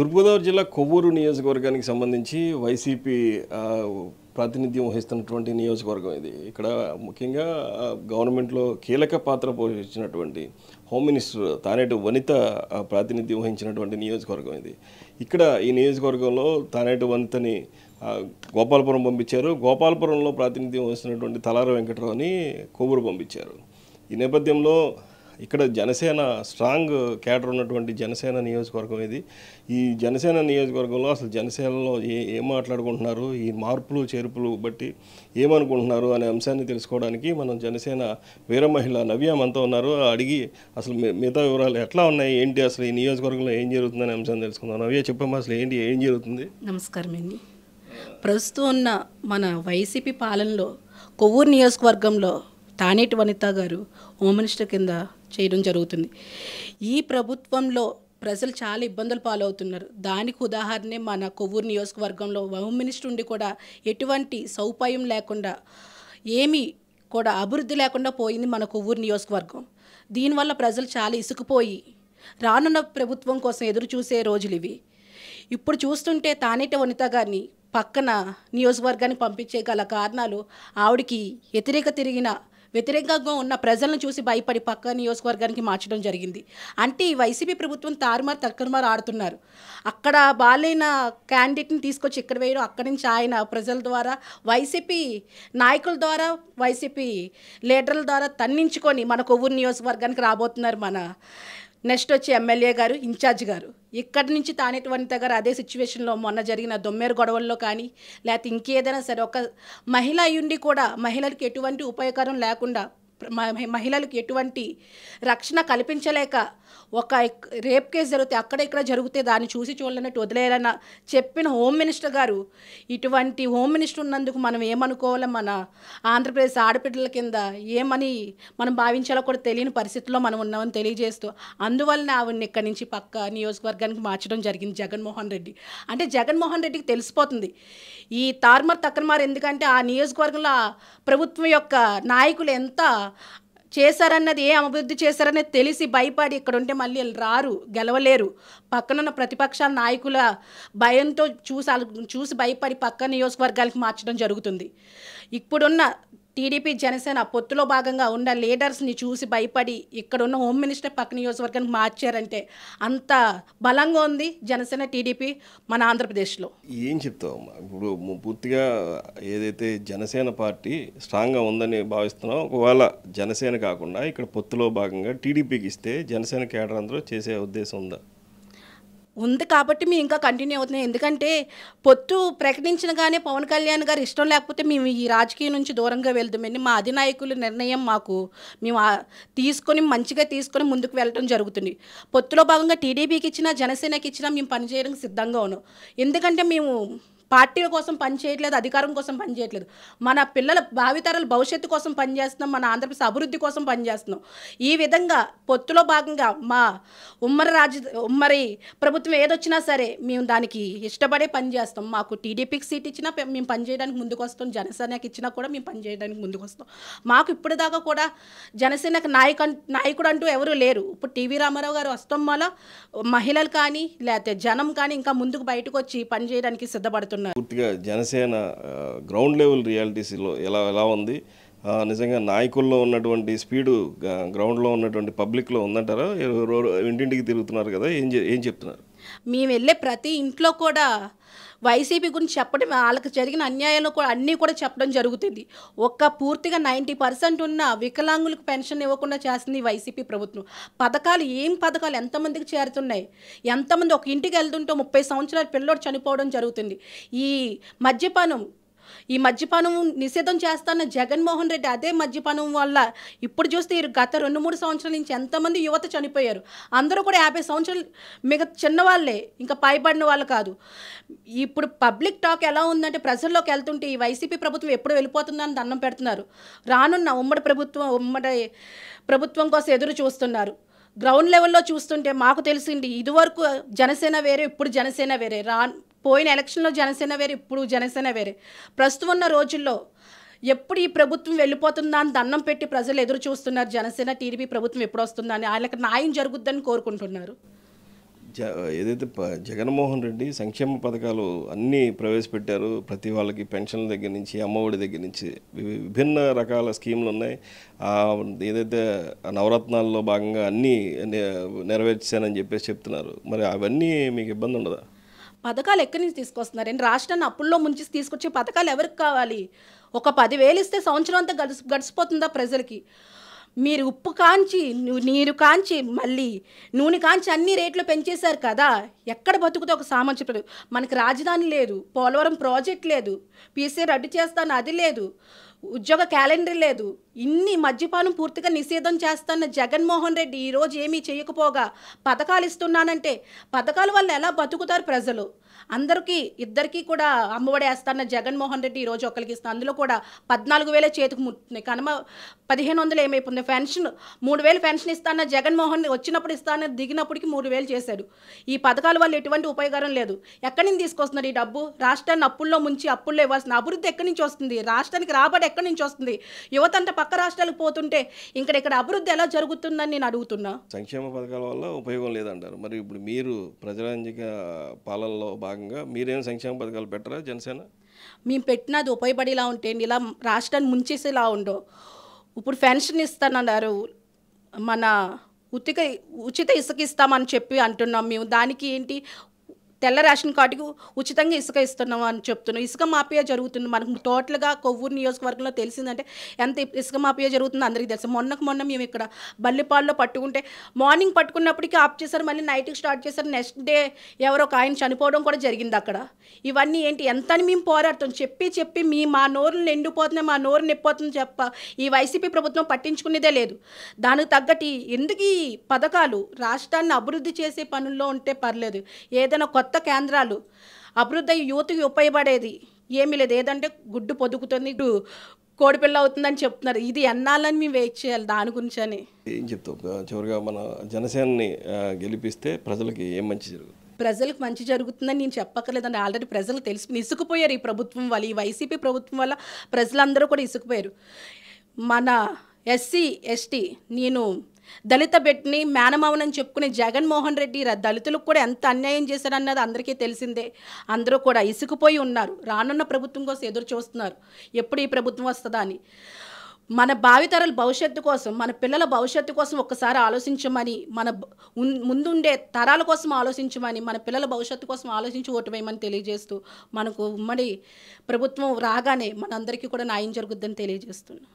తూర్పుగోదావరి జిల్లా కొవ్వూరు నియోజకవర్గానికి సంబంధించి వైసీపీ ప్రాతినిధ్యం వహిస్తున్నటువంటి నియోజకవర్గం ఇది. ఇక్కడ ముఖ్యంగా గవర్నమెంట్లో కీలక పాత్ర పోషించినటువంటి హోమ్ మినిస్టర్ తానేటి వనిత ప్రాతినిధ్యం వహించినటువంటి నియోజకవర్గం ఇది. ఇక్కడ ఈ నియోజకవర్గంలో తానేటి వనితని గోపాలపురం పంపించారు. గోపాలపురంలో ప్రాతినిధ్యం వహిస్తున్నటువంటి తలార వెంకటరావుని కొవ్వూరు పంపించారు. ఈ నేపథ్యంలో ఇక్కడ జనసేన స్ట్రాంగ్ క్యాడర్ ఉన్నటువంటి జనసేన నియోజకవర్గం ఇది. ఈ జనసేన నియోజకవర్గంలో అసలు జనసేనలో ఏం మాట్లాడుకుంటున్నారు, ఈ మార్పులు చేర్పులు బట్టి ఏమనుకుంటున్నారు అనే అంశాన్ని తెలుసుకోవడానికి మనం జనసేన వీర మహిళ నవ్య మనతో ఉన్నారు. అడిగి అసలు మిగతా వివరాలు ఎట్లా ఉన్నాయి, ఏంటి అసలు ఈ నియోజకవర్గంలో ఏం జరుగుతుందనే అంశాన్ని తెలుసుకుందాం. నవ్య చెప్పమ్మా, అసలు ఏం జరుగుతుంది? నమస్కారం అండి. ప్రస్తుతం ఉన్న మన వైసీపీ పాలనలో కొవ్వూరు నియోజకవర్గంలో తానేటి వనిత గారు హోమ్ మినిస్టర్ కింద చేయడం జరుగుతుంది. ఈ ప్రభుత్వంలో ప్రజలు చాలా ఇబ్బందులు పాలవుతున్నారు. దానికి ఉదాహరణే మన కొవ్వూరు నియోజకవర్గంలో హోమ్ మినిస్టర్ ఉండి కూడా ఎటువంటి సౌపాయం లేకుండా ఏమీ కూడా అభివృద్ధి లేకుండా పోయింది మన కొవ్వూరు నియోజకవర్గం. దీనివల్ల ప్రజలు చాలా ఇసుకుపోయి రానున్న ప్రభుత్వం కోసం ఎదురు చూసే రోజులు ఇవి. ఇప్పుడు చూస్తుంటే తానేటి వనిత గారిని పక్కన నియోజకవర్గానికి పంపించే గల కారణాలు ఆవిడికి వ్యతిరేకంగా ఉన్న ప్రజలను చూసి భయపడి పక్క నియోజకవర్గానికి మార్చడం జరిగింది. అంటే ఈ వైసీపీ ప్రభుత్వం తక్కరమారు ఆడుతున్నారు. అక్కడ బాలైన క్యాండిడేట్ని తీసుకొచ్చి ఇక్కడ వేయడం, అక్కడి నుంచి ఆయన ప్రజల ద్వారా వైసీపీ నాయకుల ద్వారా వైసీపీ లీడర్ల ద్వారా తన్నించుకొని మన కొవ్వూరు నియోజకవర్గానికి రాబోతున్నారు మన నెక్స్ట్ వచ్చి ఎమ్మెల్యే గారు, ఇన్ఛార్జ్ గారు. ఇక్కడి నుంచి తానేటి వనిత గారు అదే సిచ్యువేషన్లో మొన్న జరిగిన దొమ్మేరు గొడవల్లో కానీ లేకపోతే ఇంకేదైనా సరే ఒక మహిళ అయ్యుండి కూడా మహిళలకు ఎటువంటి ఉపయోగకరం లేకుండా మహిళలకు ఎటువంటి రక్షణ కల్పించలేక ఒక రేప్ కేసు జరిగితే అక్కడ ఇక్కడ జరిగితే దాన్ని చూడలేనట్టు వదిలేయాలన్న చెప్పిన హోమ్ మినిస్టర్ గారు, ఇటువంటి హోమ్ మినిస్టర్ ఉన్నందుకు మనం ఏమనుకోవాలో, మన ఆంధ్రప్రదేశ్ ఆడపిల్లల కింద ఏమని మనం భావించాలో కూడా తెలియని పరిస్థితుల్లో మనం ఉన్నామని తెలియజేస్తూ అందువలన ఆవిడని ఇక్కడి నుంచి పక్క నియోజకవర్గానికి మార్చడం జరిగింది జగన్మోహన్ రెడ్డి. అంటే జగన్మోహన్ రెడ్డికి తెలిసిపోతుంది ఈ తక్కరమారు, ఎందుకంటే ఆ నియోజకవర్గంలో ప్రభుత్వం యొక్క నాయకులు ఎంత చేశారన్నది, ఏ అభివృద్ధి చేశారనేది తెలిసి భయపడి ఇక్కడ ఉంటే మళ్ళీ గెలవలేరు. పక్కనున్న ప్రతిపక్షాల నాయకుల భయంతో చూసి భయపడి పక్క నియోజకవర్గాలకు మార్చడం జరుగుతుంది. ఇప్పుడున్న టీడీపీ జనసేన పొత్తులో భాగంగా ఉన్న లీడర్స్ని చూసి భయపడి ఇక్కడున్న హోమ్ మినిస్టర్ పక్క నియోజకవర్గానికి మార్చారంటే అంత బలంగా ఉంది జనసేన టీడీపీ మన ఆంధ్రప్రదేశ్లో. ఏం చెప్తావమ్మా? ఇప్పుడు పూర్తిగా ఏదైతే జనసేన పార్టీ స్ట్రాంగ్గా ఉందని భావిస్తున్నావు, ఒకవేళ జనసేన కాకుండా ఇక్కడ పొత్తులో భాగంగా టీడీపీకి ఇస్తే జనసేన కేడర్ అందరూ చేసే ఉద్దేశం ఉందా? ఉంది కాబట్టి మేము ఇంకా కంటిన్యూ అవుతున్నాం. ఎందుకంటే పొత్తు ప్రకటించగానే పవన్ కళ్యాణ్ గారు ఇష్టం లేకపోతే మేము ఈ రాజకీయం నుంచి దూరంగా వెళ్దామని మా అధినాయకుల నిర్ణయం మేము మంచిగా తీసుకొని ముందుకు వెళ్ళడం జరుగుతుంది. పొత్తులో భాగంగా టీడీపీకి ఇచ్చినా జనసేనకి ఇచ్చినా మేము పనిచేయడానికి సిద్ధంగా ఉన్నాం. ఎందుకంటే మేము పార్టీల కోసం పనిచేయట్లేదు, అధికారం కోసం పనిచేయట్లేదు. మన పిల్లల భావితరాల భవిష్యత్తు కోసం పనిచేస్తున్నాం, మన ఆంధ్రప్రదేశ్ అభివృద్ధి కోసం పనిచేస్తున్నాం. ఈ విధంగా పొత్తులో భాగంగా మా ఉమ్మడి ప్రభుత్వం ఏదొచ్చినా సరే మేము దానికి ఇష్టపడే పనిచేస్తాం. మాకు టీడీపీకి సీట్ ఇచ్చినా మేము పనిచేయడానికి ముందుకు వస్తాం, జనసేనకి ఇచ్చినా కూడా మేము పనిచేయడానికి ముందుకు వస్తాం. మాకు ఇప్పటిదాకా కూడా జనసేనకు నాయకుడు అంటూ ఎవరు లేరు. ఇప్పుడు టీవీ రామారావు గారు వస్తాం వల్ల మహిళలు కానీ లేకపోతే జనం కానీ ఇంకా ముందుకు బయటకు వచ్చి పనిచేయడానికి సిద్ధపడుతున్నారు. పూర్తిగా జనసేన గ్రౌండ్ లెవెల్ రియాలిటీస్లో ఎలా ఉంది? నిజంగా నాయకుల్లో ఉన్నటువంటి స్పీడు గ్రౌండ్లో ఉన్నటువంటి పబ్లిక్లో ఉందంటారా? ఇంటింటికి తిరుగుతున్నారు కదా, ఏం చెప్తున్నారు? మేము వెళ్ళే ప్రతి ఇంట్లో కూడా వైసీపీ గురించి చెప్పడం, వాళ్ళకి జరిగిన అన్యాయాలు కూడా అన్నీ కూడా చెప్పడం జరుగుతుంది. పూర్తిగా 90% ఉన్న వికలాంగులకు పెన్షన్ ఇవ్వకుండా చేస్తుంది వైసీపీ ప్రభుత్వం. ఏం పథకాలు ఎంతమందికి చేరుతున్నాయి? ఎంతమంది ఒక ఇంటికి వెళ్తుంటే 30 సంవత్సరాల పిల్లోడు చనిపోవడం జరుగుతుంది. ఈ మద్యపానం నిషేధం చేస్తున్న జగన్మోహన్ రెడ్డి అదే మద్యపానం వల్ల ఇప్పుడు చూస్తే గత 2-3 సంవత్సరాల నుంచి ఎంతమంది యువత చనిపోయారు. అందరూ కూడా 50 సంవత్సరాలు మిగతా చిన్నవాళ్ళే, ఇంకా పైబడిన వాళ్ళు కాదు. ఇప్పుడు పబ్లిక్ టాక్ ఎలా ఉందంటే ప్రజల్లోకి వెళ్తుంటే ఈ వైసీపీ ప్రభుత్వం ఎప్పుడు వెళ్ళిపోతుందని దండం పెడుతున్నారు. రానున్న ఉమ్మడి ప్రభుత్వం కోసం ఎదురు చూస్తున్నారు. గ్రౌండ్ లెవెల్లో చూస్తుంటే మాకు తెలిసింది ఇదివరకు జనసేన వేరే, ఇప్పుడు జనసేన వేరే. పోయిన ఎలక్షన్లో జనసేన వేరే, ఇప్పుడు జనసేన వేరే. ప్రస్తుతం ఉన్న రోజుల్లో ఎప్పుడు ఈ ప్రభుత్వం వెళ్ళిపోతుందా అని దండం పెట్టి ప్రజలు ఎదురు చూస్తున్నారు. జనసేన టీడీపీ ప్రభుత్వం ఎప్పుడు వస్తుందా అని, వాళ్ళకి న్యాయం జరుగుద్దని కోరుకుంటున్నారు. ఏదైతే జగన్మోహన్ రెడ్డి సంక్షేమ పథకాలు అన్నీ ప్రవేశపెట్టారు. ప్రతి వాళ్ళకి పెన్షన్ల దగ్గర నుంచి, అమ్మఒడి దగ్గర నుంచి విభిన్న రకాల స్కీములు ఉన్నాయి. ఏదైతే నవరత్నాల్లో భాగంగా అన్నీ నెరవేర్చానని చెప్పేసి చెప్తున్నారు. మరి అవన్నీ మీకు ఇబ్బంది ఉండదా? పథకాలు ఎక్కడి నుంచి తీసుకొస్తున్నారండి? రాష్ట్రాన్ని అప్పుల్లో ముంచి తీసుకొచ్చే పథకాలు ఎవరికి కావాలి? ఒక 10,000 ఇస్తే సంవత్సరం అంతా గడిచిపోతుందా ప్రజలకి? మీరు ఉప్పు కాంచి నీరు కాంచి మళ్ళీ నూనె కాంచి అన్ని రేట్లు పెంచేశారు కదా. ఎక్కడ బతుకుతో ఒక సామాన్యుడు? మనకి రాజధాని లేదు, పోలవరం ప్రాజెక్ట్ లేదు, పీసీ రద్దు చేస్తాను అది లేదు, ఉద్యోగ క్యాలెండర్ లేదు. ఇన్ని మద్యపానం పూర్తిగా నిషేధం చేస్తున్న జగన్మోహన్ రెడ్డి ఈరోజు ఏమీ చేయకపోగా పథకాలు ఇస్తున్నానంటే పథకాల వల్ల ఎలా బతుకుతారు ప్రజలు? అందరికీ ఇద్దరికీ కూడా అమ్మఒడి వేస్తాన్న జగన్మోహన్ రెడ్డి ఈరోజు ఒకరికి ఇస్తున్నా. అందులో కూడా 14,000 చేతికి ముట్టున్నాయి. కనుమ 1,500 ఏమైపోయింది? పెన్షన్ 3,000 పెన్షన్ ఇస్తాన్న జగన్మోహన్ వచ్చినప్పుడు ఇస్తాన దిగినప్పటికి 3,000 చేశాడు. ఈ పథకాల వల్ల ఎటువంటి ఉపయోగం లేదు. ఎక్కడి నుంచి తీసుకొస్తున్నారు ఈ డబ్బు? రాష్ట్రాన్ని అప్పుల్లో ముంచి అప్పుల్లో ఇవ్వాల్సిన అభివృద్ధి ఎక్కడి నుంచి వస్తుంది? రాష్ట్రానికి రాబడి ఎక్కడి నుంచి వస్తుంది? యువత అంతా పక్క రాష్ట్రాలకు పోతుంటే ఇక్కడ అభివృద్ధి ఎలా జరుగుతుందని నేను అడుగుతున్నా. సంక్షేమ పథకాల వల్ల ఉపయోగం లేదంటారు. మరి ఇప్పుడు మీరు ప్రజారంజక పాలనలో భాగంగా మీరేం సంక్షేమ పథకాలు పెట్టరా జనసేన? మేము పెట్టినది ఉపయోగపడేలా ఉంటే ఇలా రాష్ట్రాన్ని ముంచేసేలా ఉండవు. ఇప్పుడు పెన్షన్ ఇస్తానన్నారు, మన ఉచిత ఇసుక ఇస్తామని చెప్పి అంటున్నాం మేము. దానికి ఏంటి? తెల్ల రేషన్ కార్డుకు ఉచితంగా ఇసుక ఇస్తున్నాం అని చెప్తున్నాం. ఇసుక మాఫియా జరుగుతుంది. మనకు టోటల్గా కొవ్వూరు నియోజకవర్గంలో తెలిసిందంటే ఎంత ఇసుక మాఫియా జరుగుతుందో అందరికీ తెలుసు. మొన్న మేము ఇక్కడ బల్లిపాల్లో పట్టుకుంటే మార్నింగ్ పట్టుకున్నప్పటికీ ఆఫ్ చేశారు, మళ్ళీ నైట్కి స్టార్ట్ చేశారు. నెక్స్ట్ డే ఎవరో ఒక ఆయన చనిపోవడం కూడా జరిగింది అక్కడ. ఇవన్నీ ఏంటి? ఎంతని మేము పోరాడుతాం చెప్పి మా నోరులు నిండిపోతున్నాయి, మా నోరు నిప్పోతుంది ఈ వైసీపీ ప్రభుత్వం పట్టించుకునేదే లేదు. దానికి తగ్గట్టు ఎందుకు ఈ పథకాలు? రాష్ట్రాన్ని అభివృద్ధి చేసే పనుల్లో ఉంటే పర్లేదు. ఏదైనా కొత్త కేంద్రాలు అభివృద్ధి యూత్కి ఉపయోగపడేది ఏమీ లేదు. ఏదంటే గుడ్డు పొదుగుతుంది, కోడిపిల్ల అవుతుందని చెప్తున్నారు. ఇది ఎన్నాలని మేము వెయిట్ చేయాలి దాని గురించి అని. ఏం చెప్తావు? చివరిగా మన జనసేనని గెలిపిస్తే ప్రజలకి ఏం మంచి జరుగుతుంది? ప్రజలకు మంచి జరుగుతుందని నేను చెప్పక్కర్లేదండి. ఆల్రెడీ ప్రజలు తెలిసి ఇసుకుపోయారు ఈ ప్రభుత్వం వల్ల. ఈ వైసీపీ ప్రభుత్వం వల్ల ప్రజలందరూ కూడా ఇసుకుపోయారు. మన ఎస్సీ ఎస్టీ నేను దళిత బిడ్డని మేనమావనని చెప్పుకునే జగన్మోహన్ రెడ్డి దళితులకు కూడా ఎంత అన్యాయం చేశారన్నది అందరికీ తెలిసిందే. అందరూ కూడా ఇసుకుపోయి ఉన్నారు. రానున్న ప్రభుత్వం కోసం ఎదురు చూస్తున్నారు, ఎప్పుడు ఈ ప్రభుత్వం వస్తుందా అని. మన భావితరాల భవిష్యత్తు కోసం, మన పిల్లల భవిష్యత్తు కోసం ఒక్కసారి ఆలోచించమని, మన ముందుండే తరాల కోసం ఆలోచించమని, మన పిల్లల భవిష్యత్తు కోసం ఆలోచించి ఓటు వేయమని తెలియజేస్తూ, మనకు ఉమ్మడి ప్రభుత్వం రాగానే మనందరికీ కూడా న్యాయం జరుగుద్దని తెలియజేస్తున్నాం.